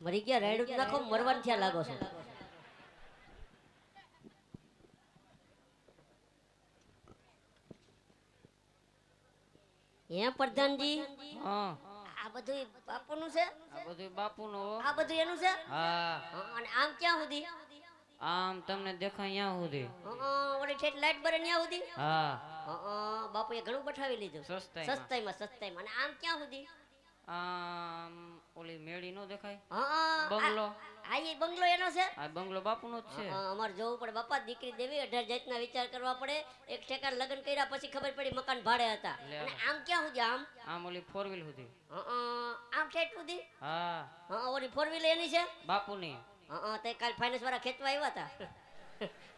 મરી ગયા રાયડું નાખો મરવાન થયા લાગો છો હે પ્રધાનજી હા આ બધું બાપુનું છે આ બધું બાપુનું હો. આ બધું એનું છે હા અને આમ ક્યાં સુધી આમ તમને દેખાય અહીંયા સુધી ઓલી ઠેઠ લાઈટ બરે ન્યા સુધી હા બાપુએ ઘણું બઠાવી લીધું સસ્તાઈમાં સસ્તાઈમાં અને આમ ક્યાં સુધી આમ ઓલી મેળી નો દેખાય હા બંગલો આ એ બંગલો એનો છે આ બંગલો બાપુનો જ છે અમારે જોવું પડે બાપા દીકરી દેવી 18 જાતના વિચાર કરવા પડે એક ઠેકા લગ્ન કર્યા પછી ખબર પડી મકાન ભાડે હતા અને આમ ક્યાં સુધી આમ ઓલી 4 વ્હીલ સુધી આમ ઠેઠ સુધી હા ઓલી 4 વ્હીલ એની છે બાપુની તે કાલ ફાઇનાન્સ વાળા ખેતવા આવ્યા હતા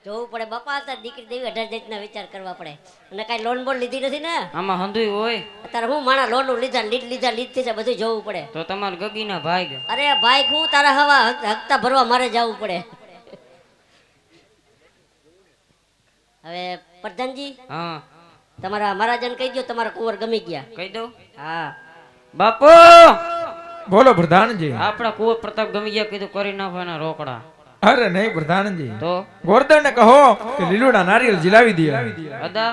જોવું પડે બાપા હતા દીકરી દેવી 18 જાતના વિચાર કરવા પડે અને કઈ લોન બોન લીધી નથી ને આમાં હંધુય હોય અત્યારે હું માણા લોન લીધી છે બધું જોવું પડે તો તમાર ગગીના ભાઈ અરે ભાઈ હું તારા હવા હકતા ભરવા મારે જવું પડે હવે પ્રધાનજી હા તમારા મહારાજન કહી દો તમારા કુંવર ગમી ગયા કહી દઉં હા બાપુ બોલો પ્રધાનજી આપણા કુંવર પ્રતાપ ગમી ગયા કીધું કરી નાખો એના રોકડા અરે નહીં પ્રધાનજી તો ગોરધન ને કહો કે લીલુડા નારિયેલ જીલાવી દે અદા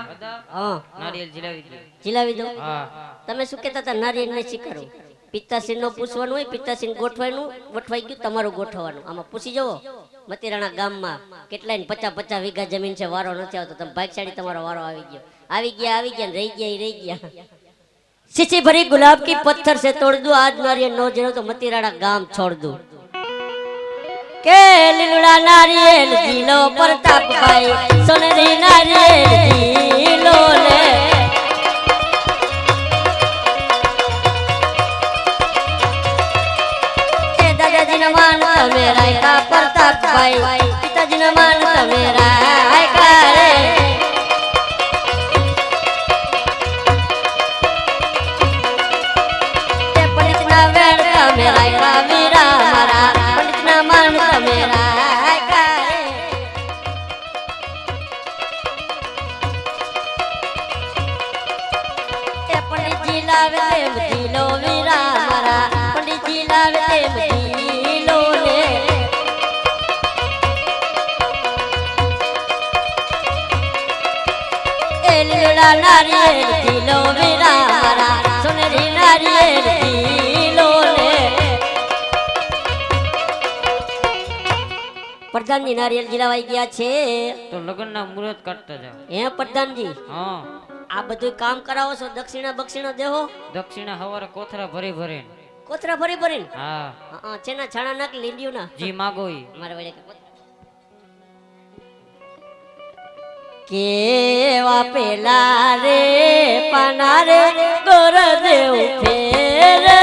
હા નારિયેલ જીલાવી દે જીલાવી દો હા તમે શું કહેતા હતા નારિયેળ ને શીખરો પિત્તાસીન નો પૂછવાનું હોય પિત્તાસીન ગોઠવાઈ ગયું તમારું ગોઠવવાનું આમાં પૂછી જવો મતીરાણા ગામમાં કેટલાય 50-50 વીઘા જમીન છે વારો નથી આવતો તમે ભાગશાળી તમારો વારો આવી ગયા ને રહી ગયા સીસી ભરી ગુલાબ કી પથ્થર से तोड़ दूं आज नारियल नो जरो तो मतीराड़ा गाम छोड़ दूं के લીલુડા નારિયેલ જીલો પ્રતાપ ભાઈ સોનેરી નારિયેલ જીલો લે એ દાદાજી ના માન મેરા કા પ્રતાપ ભાઈ પિતાજી ના માન મેરા કા રે मेरा का वीरा मारा पंडित ना मान मेरा करे ए पंडित जी लावे ते दिलो वीरा मारा पंडित जी लावे ते दिलो ले ए लीला नारियल दिलो वीरा मारा सुनरी नारियल प्रधानजी नारियल जिलावाई ગયા છે તો લગ્નના મુહૂર્ત કાઢતા જાવ હે પ્રધાનજી હા આ બધું કામ કરાવો છો દક્ષિણા દેહો દક્ષિણા હવારે કોથરા ભરી ભરીને કોથરા ભરી હા હા છેના છાણા નાક લીંડિયું ના જી માગો ઈ મારા વડે કેવા પેલા રે પાના રે ગોરદેવ ફેરવે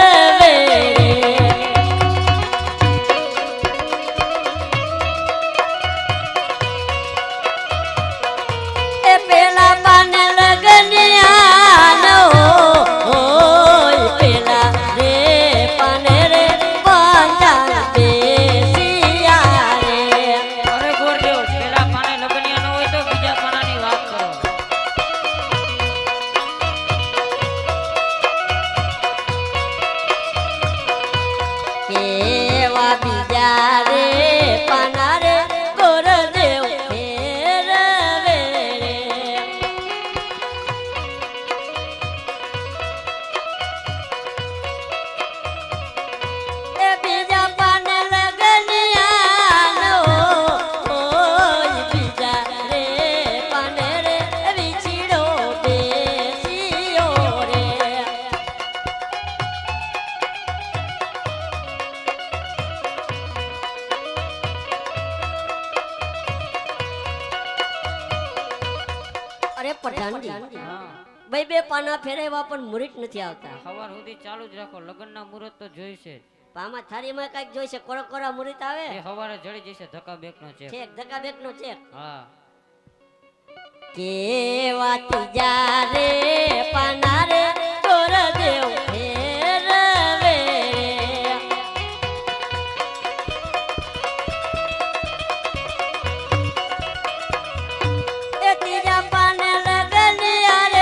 બે પાના ફેરવ્યા પણ મુહૂર્ત નથી આવતા સવાર સુધી ચાલુ જ રાખો લગ્નના મુહૂર્ત તો જોઈશે આમાં થાળીમાં કઈક જોઈશે કોરા મુહૂર્ત આવે એ સવારે જડી જશે ધક્કા બેકનો ચેક ધક્કા બેકનો ચેક હા કેવા તીજા રે પાના રે ગોરદેવ ફેરવે એ તીજા પાને લગનિયા રે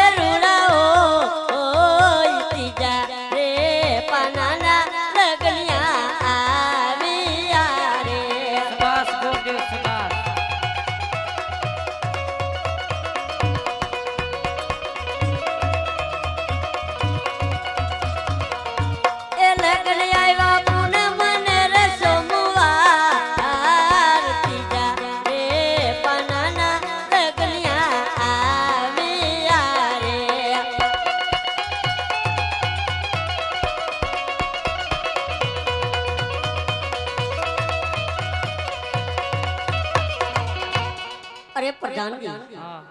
પ્રધાનજી હા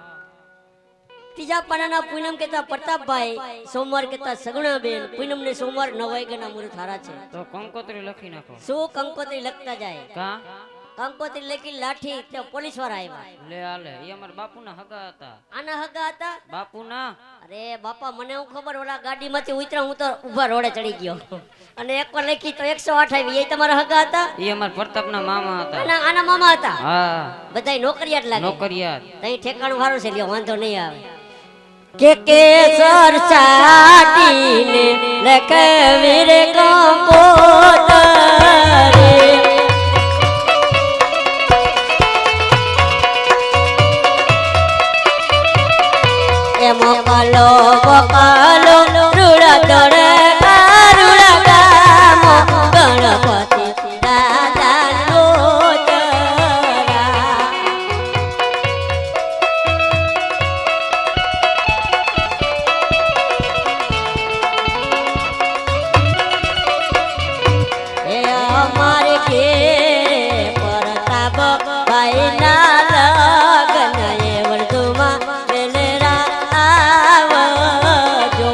ત્રીજા પાનાના પૂનમ કેતા પ્રતાપભાઈ, સોમવાર કેતા સગુણાબેન, પૂનમ ને સોમવાર 9 વાગ્યાના મુહૂર્ત હારા છે. તો કંકોત્રી લખી નાખો. શું કંકોત્રી લખતા જાય? કા કંકોત્રી લખી લાઠી તો પોલીસ વાળા આવ્યા. લે આલે એ અમારા બાપુના હગા હતા. આના હગા હતા? બાપુના અરે બાપા મને હું ખબર, ઓલા ગાડીમાંથી ઉતરા હું તો ઊભા રોડે ચડી ગયો અને એકવાર લખી તો 108 આવી. એ તમારા હગા હતા? એ અમારા પ્રતાપના મામા હતા. આના મામા હતા? હા બધાય નોકરિયાત લાગે. નોકરિયાત. તઈ ઠેકાણું સારું છે, લ્યો વાંધો નહીં આવે. કે કેસર ચાટીને લખવીર કંકોત્રી, એ મોકલો મોકલો રૂડા દોડે રૂડા ગામો ગણપતિ દાદાનો જરા. એ અમારે ઘેરે પ્રતાપ ભાઈના લગ્ન એ વર્ધુમાં વેલેરા આવજો.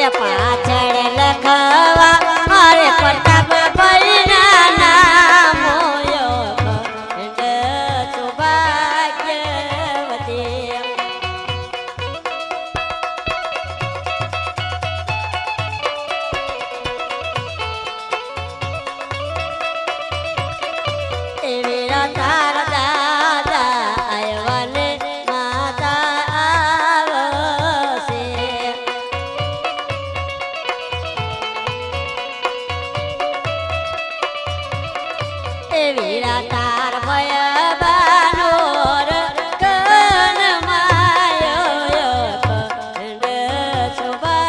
એ પાછળ લખવા મારે પ્રતાપ ભાઈના નામો સૌભાગ્યવતી. એવી તારા દાદા આવ્યા ને માતા આવશે. એવી તાર ભયબાનો કન માયો ખંડ સૌભાગ્યવતી.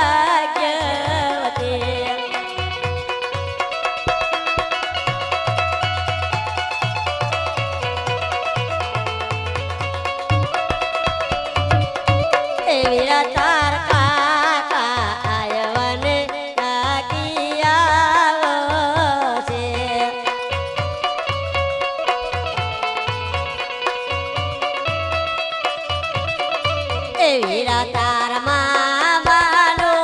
એવી તાર કાકા આવ્યા ને લાગી આવશે. એવી તાર મામાનો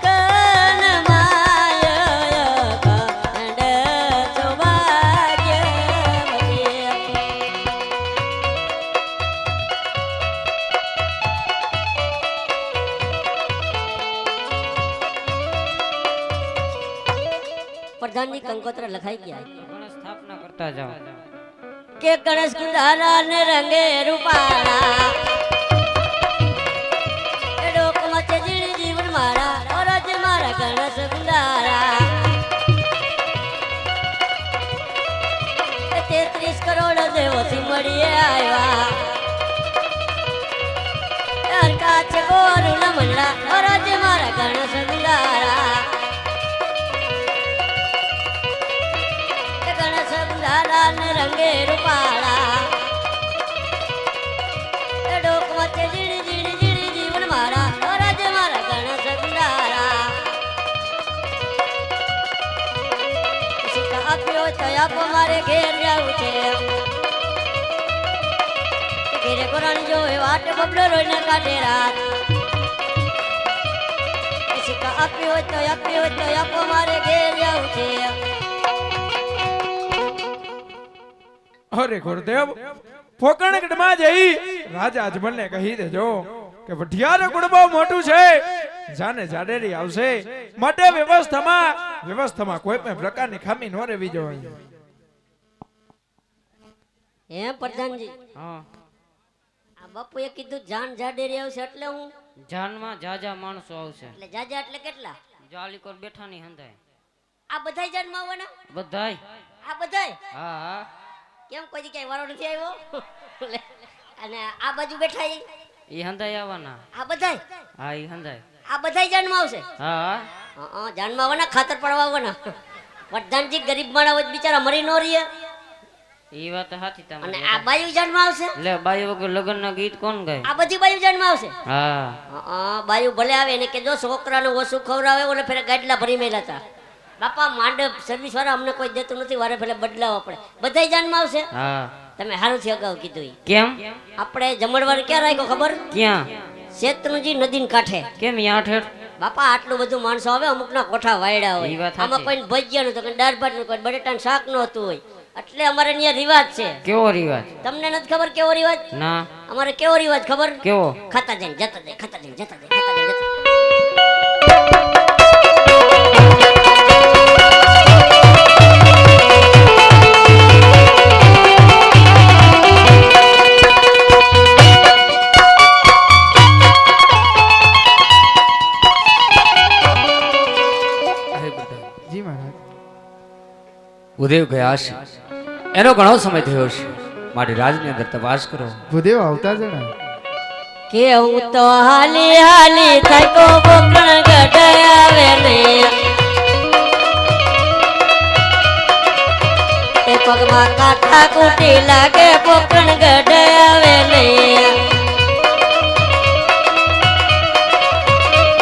કન માયો ખંડ સૌભાગ્યવતી. પ્રધાનજી કંકોત્રા લખાઈ ગયા. ગણેશ સ્થાપના કરતા જાઓ. કે ગણેશ કુંડારા ને રંગે રૂપાળા, એ ડોકમાં છે જીણી જીવન મારા, ઓરજ મારા ગણેશ કુંડારા. એ 33 કરોડ દેવોથી મળીએ આવ્યા, હરકા છે ગોરું ન મંડળા, ઓરજ મારા ગણેશ કુંડારા. ગણેશ કુંડારા ને રંગે રૂપાળા, એ ડોકમાં છે જીણી જીણી જીણી જીવન મારા, ઓરજ મારા ગણેશ કુંડારા. સિક્કા આપ્યો તો આપો મારે ઘેર જવું છે, ઘેરે કોરાણી જોવે વાટ બબલો રોઈને કાઢે રાત. સિક્કા આપ્યો તો આપો મારે ઘેર જવું છે. અરે ગુરુદેવ, ફોકણગઢમાં જઈ રાજા અજમલને કહી દેજો કે વઢિયારો ગુણ બહુ મોટું છે, જાને જાડેરી આવશે, માટે વ્યવસ્થામાં કોઈ પણ પ્રકારની ખામી ન રહેવી જોઈએ. હે પ્રધાનજી, હા આ બાપુએ કીધું જાન જાડેરી આવશે એટલે હું જાનમાં જાજા માણસો આવશે. એટલે જાજા એટલે કેટલા? જાલીકોર બેઠાની હંધાય. આ બધાય જાનમાં આવવાના? બધાય. આ બધાય? હા હા કેમ કોઈ જગ્યાએ વારો નથી આવ્યો? લે, અને આ બાજુ બેઠા ઈ? એ હંધાય આવવાના. આ બધાય? હા એ હંધાય. આ બધાય જાનમાં આવશે? હા જાનમાં આવવાના, ખાતર પડવા આવવાના. પ્રધાનજી ગરીબ માણા હોય તો બિચારા મરી ન રહીએ. ઈ વાત સાચી અને તમારી આ બાયુ જાનમાં આવશે લે બાઈ વગર લગ્નના ગીત કોણ ગાય આ બધી બાયુ જાનમાં આવશે હા બાયુ ભલે આવે એને કે જો છોકરાને ઓછું ખવડાવે ઓલે ફેરે ગાડલા ભરી મેલા હતા બાપા માંડપ સર્વિસ વાળા અમને કોઈ દેતું નથી વારે ફેરે બદલાવવા પડે બધાય જાનમાં આવશે હા તમે હારુંથી અગાઉ કીધું ઈ. કેમ આપણે જમણવાર ક્યાં રાખ્યો ખબર ક્યાં શેત્રુંજી નદીને કાંઠે કેમ ઈ આઠેડ બાપા આટલું બધું માણસો આવે અમુકના કોઠા વાયડા ઈ હોય વાત આમાં સાચી. કોઈ ભજીયા નતું કોઈ દાળ ભાત નતું કોઈ બટેટાનું શાક નહોતું હોય એટલે અમારે અહીંયા રિવાજ છે કેવો રિવાજ તમને નથી ખબર કેવો રિવાજ ના અમારે કેવો રિવાજ ખબર કેવો ખાતા જઈને જતા જાય ખાતા જઈને જતા જાય ખાતા જઈને જતા જી મહારાજ ઉદય ગયા છે એનો ઘણો સમય થયો છે માટે રાજની અંદર તપાસ કરો ભૂદેવ આવતા જણા કે હું તો હાલી હાલી થાકો બોકણ ગઢ આવે ને એ પગમાં કાંઠા કૂટી લાગે બોકણ ગઢ આવે ને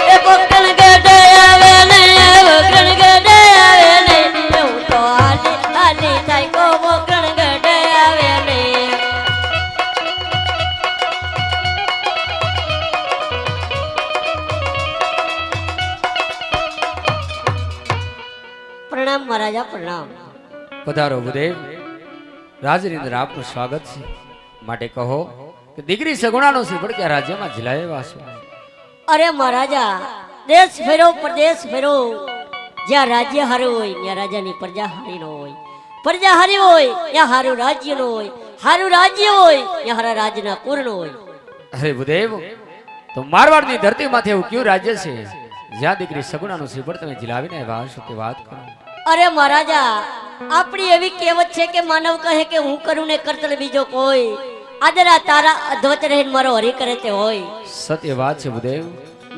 એ બોકણ ગઢ આવે ને બોકણ ગઢ આવે ને હું તો હાલી હાલી થાકો બોકણ ગઢ આવે ને પ્રણામ મહારાજા પ્રણામ પધારો ઉદય રાજની અંદર આપનું સ્વાગત છે માટે કહો કે દીકરી સગુણાનો છે પણ કે આ રાજ્યમાં જિલ્લાએ છો અરે મહારાજા દેશ ફેરો પ્રદેશ ફેરો જ્યાં રાજ્ય હારું હોય ત્યાં રાજાની પ્રજા હારી ન હોય પ્રજા હારી હોય ત્યાં હારું રાજ્ય નો હોય હારું રાજ્ય હોય ત્યાં હારા રાજના પૂર્ણ હોય અરે ઉદય તો મારવાડની ધરતીમાંથી એવું કયું રાજ્ય છે જ્યાં દીકરી સગુણાનો છે પણ તમે જિલ્લાવીને આવ્યા છો તે વાત કરો અરે મહારાજા આપણી એવી કહેવત છે કે માનવ કહે કે હું કરું ને કરતલ બીજો કોઈ આદરા તારા અધવત રહીને મારો હરી કરે તે હોય સત્ય વાત છે ઉદય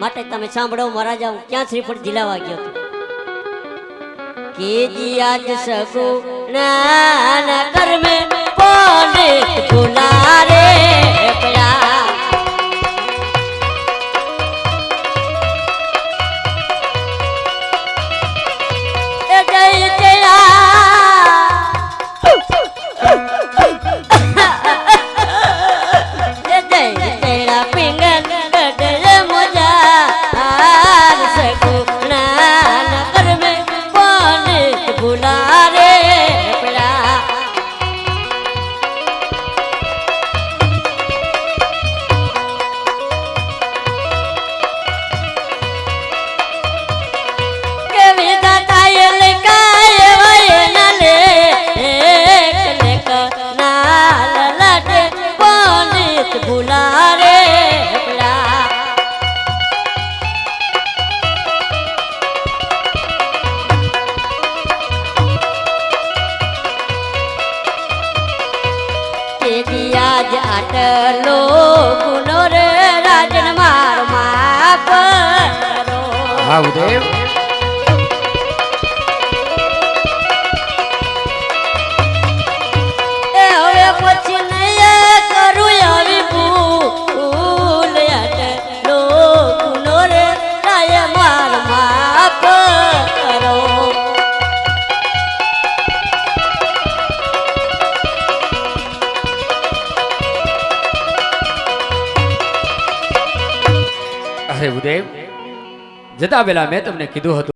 માટે તમે સાંભળો મહારાજા હું ક્યાં શ્રીફળ જિલ્લાવા ગયો હતો કે જી આજ સગુ ના કર મે પોલે ભૂલા રે પડા એ જય જયા એ જય તેરા પિંગલ ગઢ મોજા આર સગુણા ન કર મે પોલે ભૂલા રે પડા કે વિધાતા એ લકાય વય ન લે એક લેક ના લલાટે પોલીસ ભૂલા રે પડા કે દિયા જ આટલો ગુનો રે રાજન માર માફ કરો હા ઉદય એ હવે પછી નહીં કરું આવી ભૂલ આટલો ગુનો રે રાય માર માફ કરો અરે ઉદય જતા પેલા મેં તમને કીધું હતું